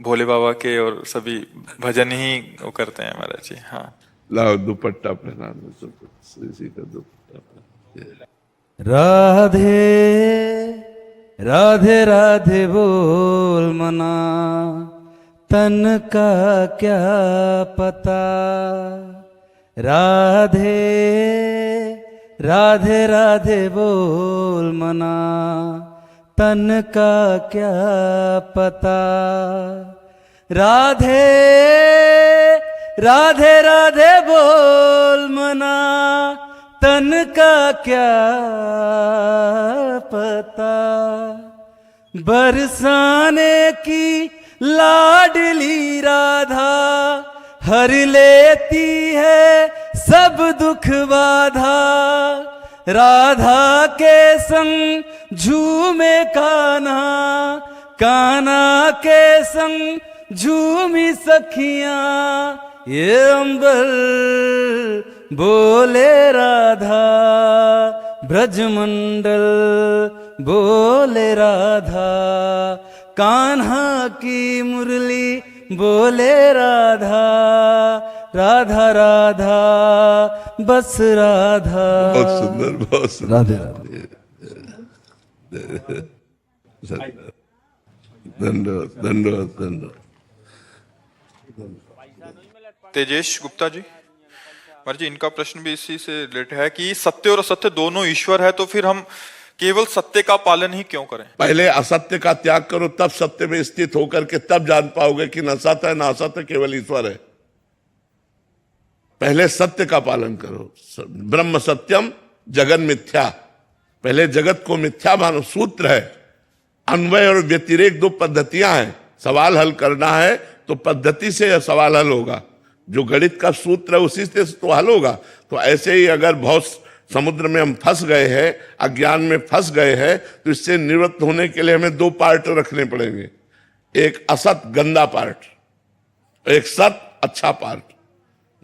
भोले बाबा के और सभी भजन ही वो करते हैं महाराज जी। हाँ, लाओ दुपट्टा पहना दो सबको, इसी का दुपट्टा पहना। राधे राधे राधे बोल मना, तन का क्या पता। राधे राधे राधे बोल मना, तन का क्या पता। राधे राधे राधे बोल मना, तन का क्या पता। बरसाने की लाडली राधा, हर लेती है सब दुख बाधा। राधा के संग झूमे कान्हा, कान्हा के संग झूमी सखियां। ये अंबर बोले राधा, ब्रजमंडल बोले राधा। कान्हा की मुरली बोले राधा, राधा राधा बस राधा। बहुत सुंदर, बहुत सुंदर। राधे राधे। धन्यवाद, धन्यवाद, धन्यवाद। तेजेश गुप्ता जी, महाराज जी इनका प्रश्न भी इसी से रिलेटेड है कि सत्य और असत्य दोनों ईश्वर है, तो फिर हम केवल सत्य का पालन ही क्यों करें? पहले असत्य का त्याग करो, तब सत्य में स्थित होकर के तब जान पाओगे कि न सत्य है न असत्य, केवल ईश्वर है। पहले सत्य का पालन करो। ब्रह्म सत्यम जगन मिथ्या, पहले जगत को मिथ्या मानो। सूत्र है, अन्वय और व्यतिरेक दो पद्धतियां हैं। सवाल हल करना है तो पद्धति से यह सवाल हल होगा। जो गणित का सूत्र है उसी से तो हल होगा। तो ऐसे ही अगर बहुत समुद्र में हम फंस गए हैं, अज्ञान में फंस गए हैं, तो इससे निवृत्त होने के लिए हमें दो पार्ट रखने पड़ेंगे। एक असत गंदा पार्ट, एक सत अच्छा पार्ट।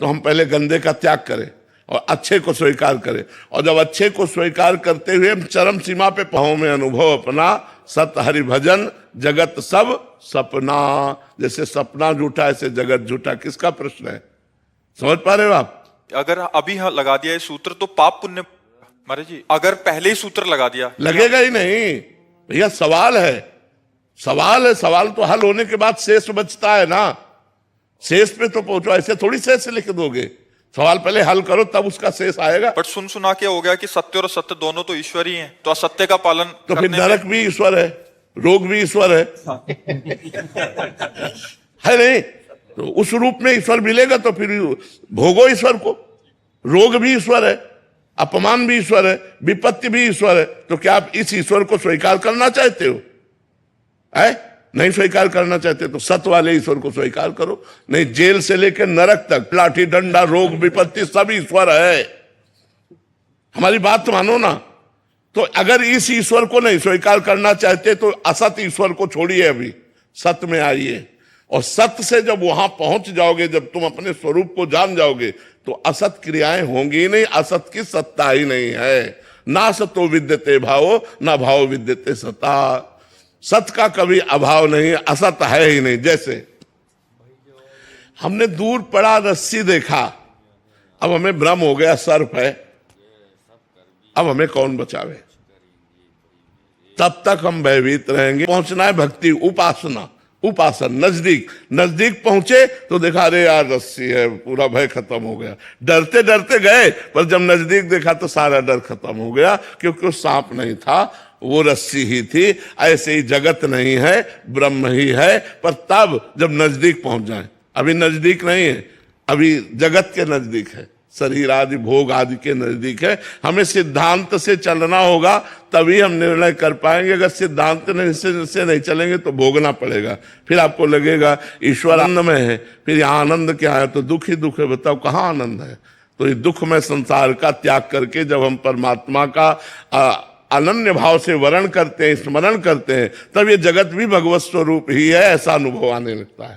तो हम पहले गंदे का त्याग करें और अच्छे को स्वीकार करें। और जब अच्छे को स्वीकार करते हुए हम चरम सीमा पे पाओ में अनुभव अपना, सत हरि भजन जगत सब सपना। जैसे सपना झूठा ऐसे जगत झूठा। किसका प्रश्न है, समझ पा रहे हो आप? अगर अभी हाँ लगा दिया ये सूत्र तो पाप पुण्य महाराज जी, अगर पहले ही सूत्र लगा दिया लगेगा ही नहीं भैया। सवाल है, सवाल है। सवाल तो हल होने के बाद शेष बचता है ना। शेष पे तो पहुंचो, ऐसे थोड़ी शेष लिख दोगे। सवाल पहले हल करो तब उसका शेष आएगा। बट सुन सुना के हो गया कि सत्य और असत्य दोनों तो ईश्वर ही हैं, तो असत्य का पालन तो फिर करने नरक भी ईश्वर है, रोग भी ईश्वर है नहीं? तो उस रूप में ईश्वर मिलेगा तो फिर भोगो ईश्वर को। रोग भी ईश्वर है, अपमान भी ईश्वर है, विपत्ति भी ईश्वर है। तो क्या आप इस ईश्वर को स्वीकार करना चाहते हो? नहीं स्वीकार करना चाहते तो सत्य वाले ईश्वर को स्वीकार करो। नहीं, जेल से लेकर नरक तक लाठी डंडा रोग विपत्ति सब ईश्वर है। हमारी बात मानो ना। तो अगर इस ईश्वर को नहीं स्वीकार करना चाहते तो असत ईश्वर को छोड़िए, अभी सत्य में आइए। और सत्य से जब वहां पहुंच जाओगे, जब तुम अपने स्वरूप को जान जाओगे, तो असत क्रियाएं होंगी ही नहीं, असत की सत्ता ही नहीं है। ना सतो विद्यते भावो, ना भाव विद्यते सता। सत्य का कभी अभाव नहीं, असत है ही नहीं। जैसे हमने दूर पड़ा रस्सी देखा, अब हमें भ्रम हो गया सर्प है, अब हमें कौन बचावे? तब तक हम भयभीत रहेंगे। पहुंचना है भक्ति, उपासना, उपासन, नजदीक। नजदीक पहुंचे तो देखा अरे यार रस्सी है, पूरा भय खत्म हो गया। डरते डरते गए, पर जब नजदीक देखा तो सारा डर खत्म हो गया, क्योंकि वो सांप नहीं था, वो रस्सी ही थी। ऐसे ही जगत नहीं है, ब्रह्म ही है। पर तब जब नजदीक पहुंच जाए, अभी नजदीक नहीं है, अभी जगत के नजदीक है, शरीर आदि भोग आदि के नजदीक है। हमें सिद्धांत से चलना होगा, तभी हम निर्णय कर पाएंगे। अगर सिद्धांत से नहीं चलेंगे तो भोगना पड़ेगा। फिर आपको लगेगा ईश्वर आनंद में है, फिर यहाँ आनंद क्या है? तो दुख ही दुख है। बताओ कहाँ आनंद है? तो ये दुख में संसार का त्याग करके जब हम परमात्मा का अनन्य भाव से वर्ण करते हैं, स्मरण करते हैं, तब ये जगत भी भगवत स्वरूप ही है, ऐसा अनुभव आने लगता है।